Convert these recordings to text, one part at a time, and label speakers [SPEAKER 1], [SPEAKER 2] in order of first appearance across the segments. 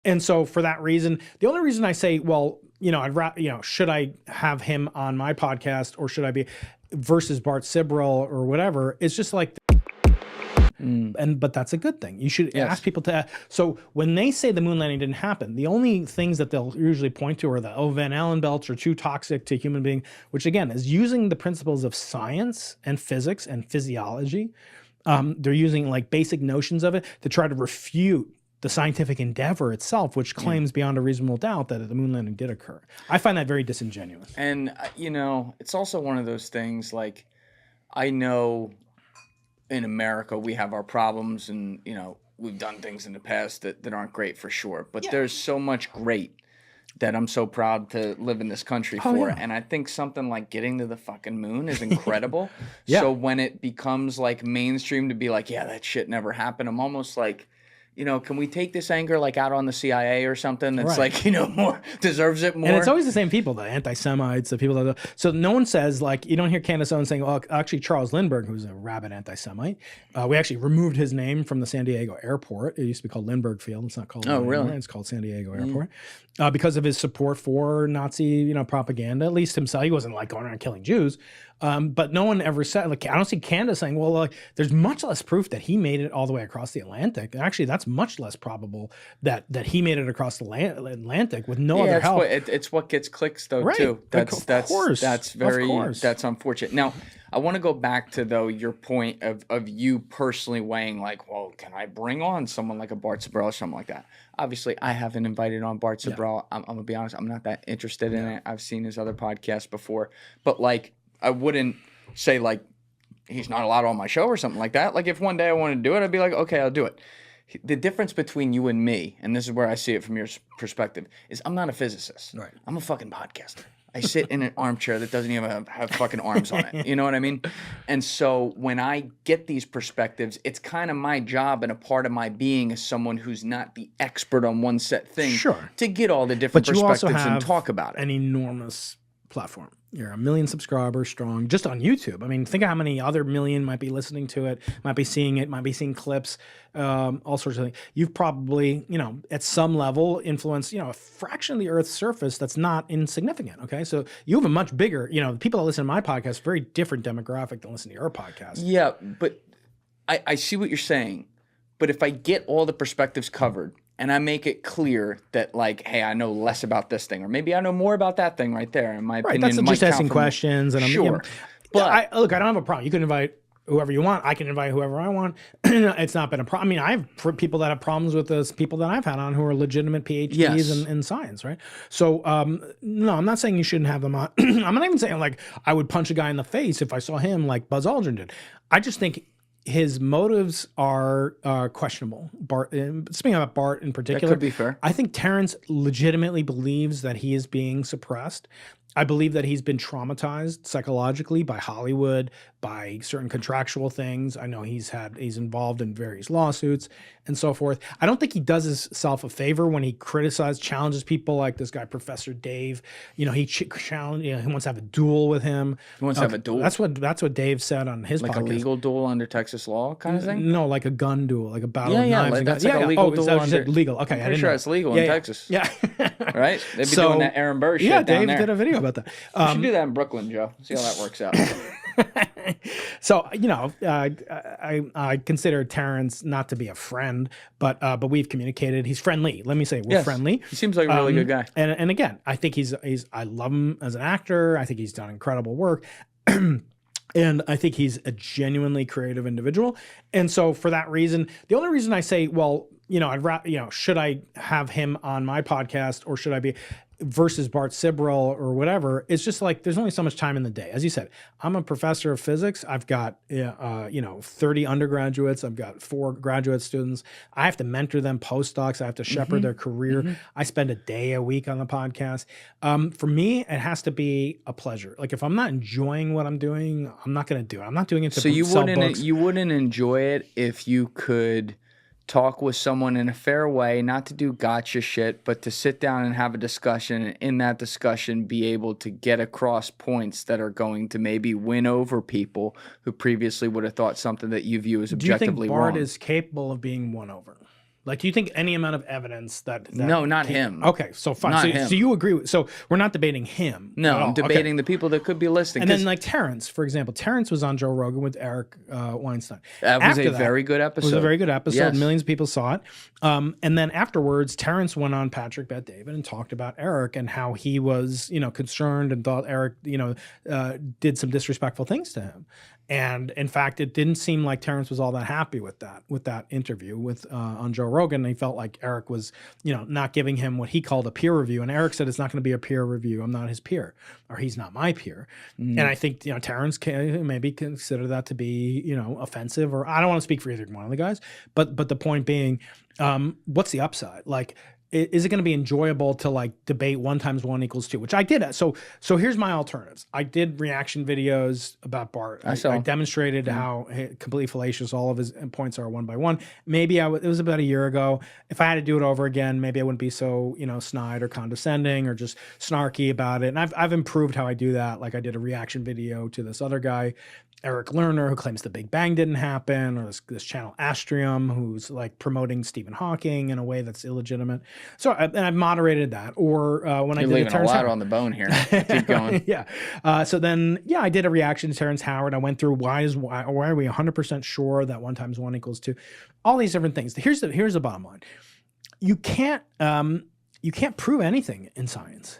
[SPEAKER 1] And so for that reason, the only reason I say, well, should I have him on my podcast or should I be versus Bart Sibrel or whatever? It's just like, but that's a good thing. You should ask people to. So when they say the moon landing didn't happen, the only things that they'll usually point to are the Van Allen belts are too toxic to human being, which again is using the principles of science and physics and physiology. They're using like basic notions of it to try to refute the scientific endeavor itself, which claims beyond a reasonable doubt that the moon landing did occur. I find that very disingenuous.
[SPEAKER 2] And, it's also one of those things, like, I know in America we have our problems and, we've done things in the past that aren't great for sure. But there's so much great that I'm so proud to live in this country for. And I think something like getting to the fucking moon is incredible. So when it becomes like mainstream to be like, that shit never happened, I'm almost like, can we take this anger like out on the CIA or something that's like, more deserves it more?
[SPEAKER 1] And it's always the same people, the anti-Semites, the people that. So no one says, like, you don't hear Candace Owens saying, well, actually Charles Lindbergh, who's a rabid anti-Semite, we actually removed his name from the San Diego airport. It used to be called Lindbergh Field. It's not called anymore. It's called San Diego Airport. Because of his support for Nazi, propaganda, at least himself. He wasn't like going around killing Jews. But no one ever said, like, I don't see Candace saying, well, like, there's much less proof that he made it all the way across the Atlantic. Actually, that's much less probable that he made it across the Atlantic with no other help.
[SPEAKER 2] It's what gets clicks, though, too. That's unfortunate. Now, I want to go back to, though, your point of you personally weighing, like, well, can I bring on someone like a Bart Sibrel or something like that? Obviously, I haven't invited on Bart Sibrel. I'm going to be honest. I'm not that interested in it. I've seen his other podcasts before. But, like, I wouldn't say, like, he's not allowed on my show or something like that. Like, if one day I wanted to do it, I'd be like, okay, I'll do it. The difference between you and me, and this is where I see it from your perspective, is I'm not a physicist.
[SPEAKER 1] Right.
[SPEAKER 2] I'm a fucking podcaster. I sit in an armchair that doesn't even have fucking arms on it. You know what I mean? And so when I get these perspectives, it's kind of my job and a part of my being as someone who's not the expert on one set thing to get all the different perspectives and talk about it.
[SPEAKER 1] An enormous platform. You're 1 million subscribers strong just on YouTube. I mean, think of how many other million might be listening to it, might be seeing clips, all sorts of things. You've probably, at some level influenced, a fraction of the Earth's surface that's not insignificant. Okay. So you have a much bigger, the people that listen to my podcast, very different demographic than listen to your podcast.
[SPEAKER 2] Yeah. But I see what you're saying. But if I get all the perspectives covered, and I make it clear that, like, hey, I know less about this thing, or maybe I know more about that thing right there. In my opinion,
[SPEAKER 1] that's just asking questions. And
[SPEAKER 2] sure.
[SPEAKER 1] But I don't have a problem. You can invite whoever you want. I can invite whoever I want. It's not been a problem. I mean, I have people that have problems with this, people that I've had on who are legitimate PhDs in science, right? So, no, I'm not saying you shouldn't have them on. I'm not even saying, like, I would punch a guy in the face if I saw him like Buzz Aldrin did. I just think his motives are questionable. Bart, speaking about Bart in particular,
[SPEAKER 2] that could be fair.
[SPEAKER 1] I think Terrence legitimately believes that he is being suppressed. I believe that he's been traumatized psychologically by Hollywood, by certain contractual things. I know he's involved in various lawsuits and so forth. I don't think he does himself a favor when he challenges people like this guy, Professor Dave. He wants to have a duel with him.
[SPEAKER 2] He wants to have a duel?
[SPEAKER 1] That's what Dave said on his podcast.
[SPEAKER 2] Like a legal duel under Texas law kind of thing?
[SPEAKER 1] No, like a gun duel, like a battle of knives.
[SPEAKER 2] Like that's like a legal duel under...
[SPEAKER 1] legal. Okay,
[SPEAKER 2] I'm pretty sure it's legal in Texas.
[SPEAKER 1] Yeah.
[SPEAKER 2] Right? They'd be doing that Aaron Burr shit down
[SPEAKER 1] Dave
[SPEAKER 2] there.
[SPEAKER 1] Did a video about that.
[SPEAKER 2] We should do that in Brooklyn, Joe. See how that works out.
[SPEAKER 1] So, I consider Terrence not to be a friend, but we've communicated. He's friendly. Let me say we're friendly.
[SPEAKER 2] He seems like a really good guy.
[SPEAKER 1] And again, I think I love him as an actor. I think he's done incredible work. And I think he's a genuinely creative individual. And so for that reason, the only reason I say, well, should I have him on my podcast or should I be versus Bart Sibrel or whatever? It's just like, there's only so much time in the day. As you said, I'm a professor of physics. I've got, 30 undergraduates. I've got 4 graduate students. I have to mentor them, postdocs. I have to shepherd their career. I spend a day a week on the podcast. For me, it has to be a pleasure. Like, if I'm not enjoying what I'm doing, I'm not going to do it. I'm not doing it to sell books.
[SPEAKER 2] You wouldn't enjoy it if you could talk with someone in a fair way, not to do gotcha shit, but to sit down and have a discussion, and in that discussion be able to get across points that are going to maybe win over people who previously would have thought something that you view as objectively wrong.
[SPEAKER 1] Do you think Bart is capable of being won over? Like, do you think any amount of evidence that
[SPEAKER 2] no, not him.
[SPEAKER 1] Okay, so fine.
[SPEAKER 2] Not
[SPEAKER 1] so,
[SPEAKER 2] him.
[SPEAKER 1] so you agree? So we're not debating him.
[SPEAKER 2] No, I'm debating the people that could be listening.
[SPEAKER 1] And then, like Terrence, for example, Terrence was on Joe Rogan with Eric Weinstein.
[SPEAKER 2] That was a very good episode.
[SPEAKER 1] It was a very good episode.
[SPEAKER 2] Yes.
[SPEAKER 1] Millions of people saw it. And then afterwards, Terrence went on Patrick Bet David and talked about Eric and how he was, concerned and thought Eric, did some disrespectful things to him. And in fact, it didn't seem like Terrence was all that happy with that interview on Joe Rogan. He felt like Eric was, not giving him what he called a peer review. And Eric said, it's not going to be a peer review. I'm not his peer, or he's not my peer. And I think, Terrence can maybe consider that to be, offensive, or I don't want to speak for either one of the guys, but the point being, what's the upside? Like, is it going to be enjoyable to like debate 1 × 1 = 2, which I did. So here's my alternatives. I did reaction videos about Bart. I demonstrated how completely fallacious all of his points are one by one. Maybe it was about a year ago. If I had to do it over again, maybe I wouldn't be so, snide or condescending or just snarky about it. And I've improved how I do that. Like I did a reaction video to this other guy, Eric Lerner, who claims the Big Bang didn't happen, or this channel Astrium, who's like promoting Stephen Hawking in a way that's illegitimate. So I've moderated that. Or when I did
[SPEAKER 2] leaving a lot on the bone here. Keep going.
[SPEAKER 1] Yeah. So then, I did a reaction to Terrence Howard. I went through why are we 100% sure that 1 × 1 = 2? All these different things. Here's the bottom line. You can't prove anything in science.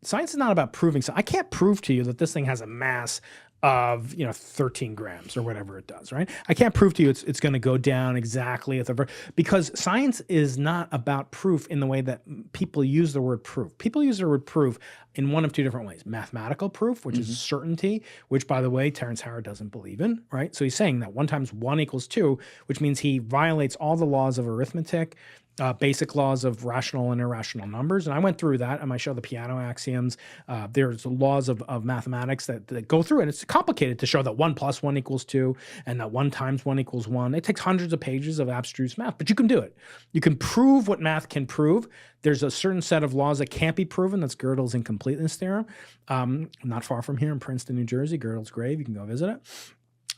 [SPEAKER 1] Science is not about proving. So I can't prove to you that this thing has a mass of 13 grams or whatever it does, right? I can't prove to you it's going to go down exactly at because science is not about proof in the way that people use the word proof. People use the word proof in one of 2 different ways: mathematical proof, which is certainty, which, by the way, Terrence Howard doesn't believe in, right? So he's saying that 1 × 1 = 2, which means he violates all the laws of arithmetic, basic laws of rational and irrational numbers. And I went through that, and I show the piano axioms. There's laws of mathematics that go through it. It's complicated to show that 1 + 1 = 2 and that 1 × 1 = 1. It takes hundreds of pages of abstruse math, but you can do it. You can prove what math can prove. There's a certain set of laws that can't be proven. That's Gödel's incompleteness theorem. Not far from here in Princeton, New Jersey, Gödel's grave. You can go visit it.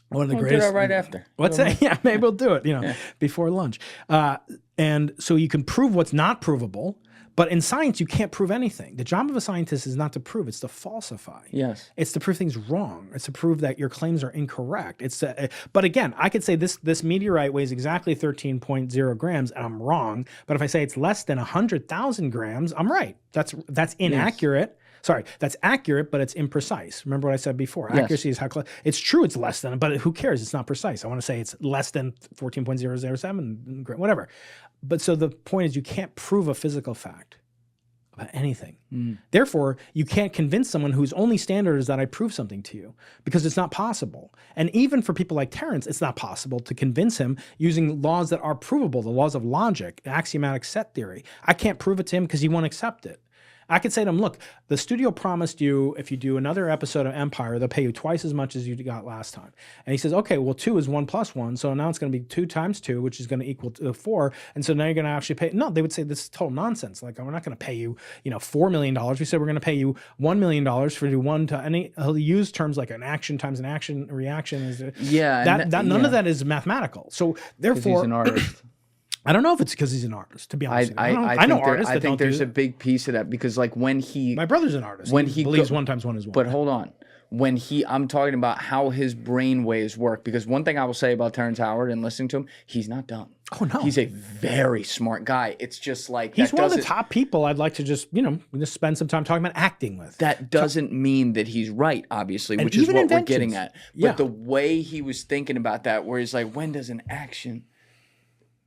[SPEAKER 1] One of the greatest.
[SPEAKER 2] Do that right after.
[SPEAKER 1] What's that? Yeah, maybe we'll do it, before lunch. And so you can prove what's not provable, but in science, you can't prove anything. The job of a scientist is not to prove, it's to falsify.
[SPEAKER 2] Yes.
[SPEAKER 1] It's to prove things wrong. It's to prove that your claims are incorrect. But again, I could say this meteorite weighs exactly 13.0 grams and I'm wrong. But if I say it's less than 100,000 grams, I'm right. That's inaccurate. Yes. Sorry, that's accurate, but it's imprecise. Remember what I said before? Yes. Accuracy is how close. It's true it's less than, but who cares? It's not precise. I want to say it's less than 14.007, whatever. But so the point is you can't prove a physical fact about anything. Therefore, you can't convince someone whose only standard is that I prove something to you, because it's not possible. And even for people like Terrence, it's not possible to convince him using laws that are provable, the laws of logic, the axiomatic set theory. I can't prove it to him because he won't accept it. I could say to him, look, the studio promised you if you do another episode of Empire, they'll pay you twice as much as you got last time. And he says, okay, well, 2 is 1 + 1. So now it's going to be 2 × 2, which is going to equal 4. And so now you're going to actually pay. No, they would say this is total nonsense. Like, we're not going to pay you, $4 million. We said we're going to pay you $1 million for do one to any. He'll use terms like an action times an action, reaction. None of that is mathematical. So therefore,
[SPEAKER 2] he's an artist.
[SPEAKER 1] I don't know if it's because he's an artist, to be honest.
[SPEAKER 2] I know artists. I think there's a big piece of that because, like, my
[SPEAKER 1] brother's an artist. When he believes 1 × 1 = 1.
[SPEAKER 2] But hold on, I'm talking about how his brain waves work. Because one thing I will say about Terrence Howard and listening to him, he's not dumb.
[SPEAKER 1] Oh no,
[SPEAKER 2] he's a very smart guy. It's just like
[SPEAKER 1] he's one of the top people I'd like to just spend some time talking about acting with.
[SPEAKER 2] That doesn't mean that he's right, obviously, which is what we're getting at. But the way he was thinking about that, where he's like, when does an action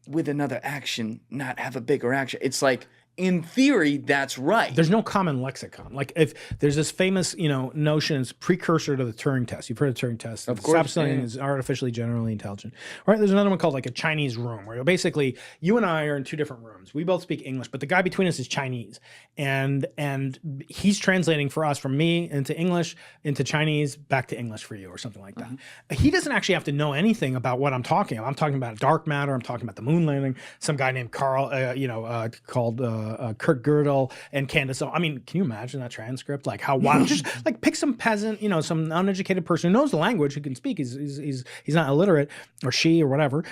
[SPEAKER 2] with another action not have a bigger action? It's like, in theory, that's right.
[SPEAKER 1] There's no common lexicon. Like, if there's this famous, notion, it's precursor to the Turing test. You've heard of the Turing test.
[SPEAKER 2] Of course.
[SPEAKER 1] Something is artificially generally intelligent. Right? There's another one called like a Chinese room, where basically you and I are in 2 different rooms. We both speak English, but the guy between us is Chinese. And he's translating for us from me into English, into Chinese, back to English for you, or something like that. He doesn't actually have to know anything about what I'm talking about. I'm talking about dark matter. I'm talking about the moon landing. Some guy named Carl, called Kurt Gödel and Candace. I mean, can you imagine that transcript? Like how wild? Just like pick some peasant, some uneducated person who knows the language, who can speak. He's not illiterate, or she, or whatever.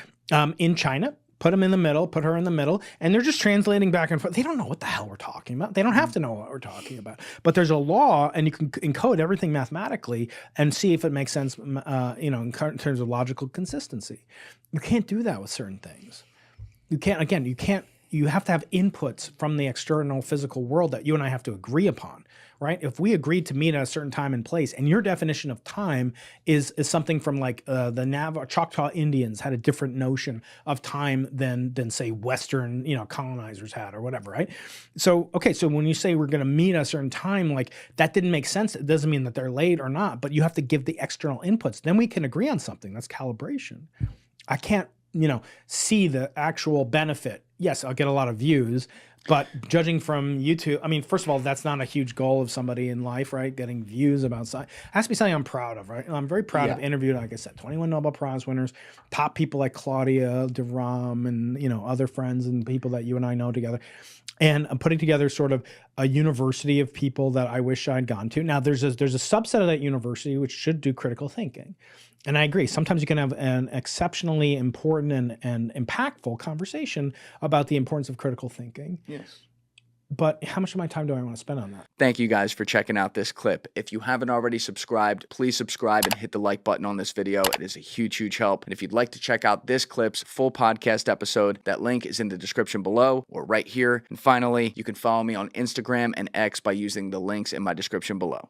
[SPEAKER 1] In China, put them in the middle, put her in the middle, and they're just translating back and forth. They don't know what the hell we're talking about. They don't have to know what we're talking about. But there's a law, and you can encode everything mathematically and see if it makes sense, in terms of logical consistency. You can't do that with certain things. You have to have inputs from the external physical world that you and I have to agree upon, right? If we agreed to meet at a certain time and place, and your definition of time is something from like the Choctaw Indians had a different notion of time than say Western, colonizers had or whatever, right? So, okay, so when you say we're going to meet at a certain time, like that didn't make sense. It doesn't mean that they're late or not, but you have to give the external inputs. Then we can agree on something. That's calibration. I can't, see the actual benefit. Yes, I'll get a lot of views, but judging from YouTube, I mean, first of all, that's not a huge goal of somebody in life, right? Getting views about science. It has to be something I'm proud of, right? And I'm very proud of interviewed, like I said, 21 Nobel Prize winners, top people like Claudia DeRom and, other friends and people that you and I know together. And I'm putting together sort of a university of people that I wish I'd gone to. Now, there's a subset of that university which should do critical thinking. And I agree. Sometimes you can have an exceptionally important and impactful conversation about the importance of critical thinking.
[SPEAKER 2] Yes.
[SPEAKER 1] But how much of my time do I want to spend on that?
[SPEAKER 2] Thank you guys for checking out this clip. If you haven't already subscribed, please subscribe and hit the like button on this video. It is a huge, huge help. And if you'd like to check out this clip's full podcast episode, that link is in the description below or right here. And finally, you can follow me on Instagram and X by using the links in my description below.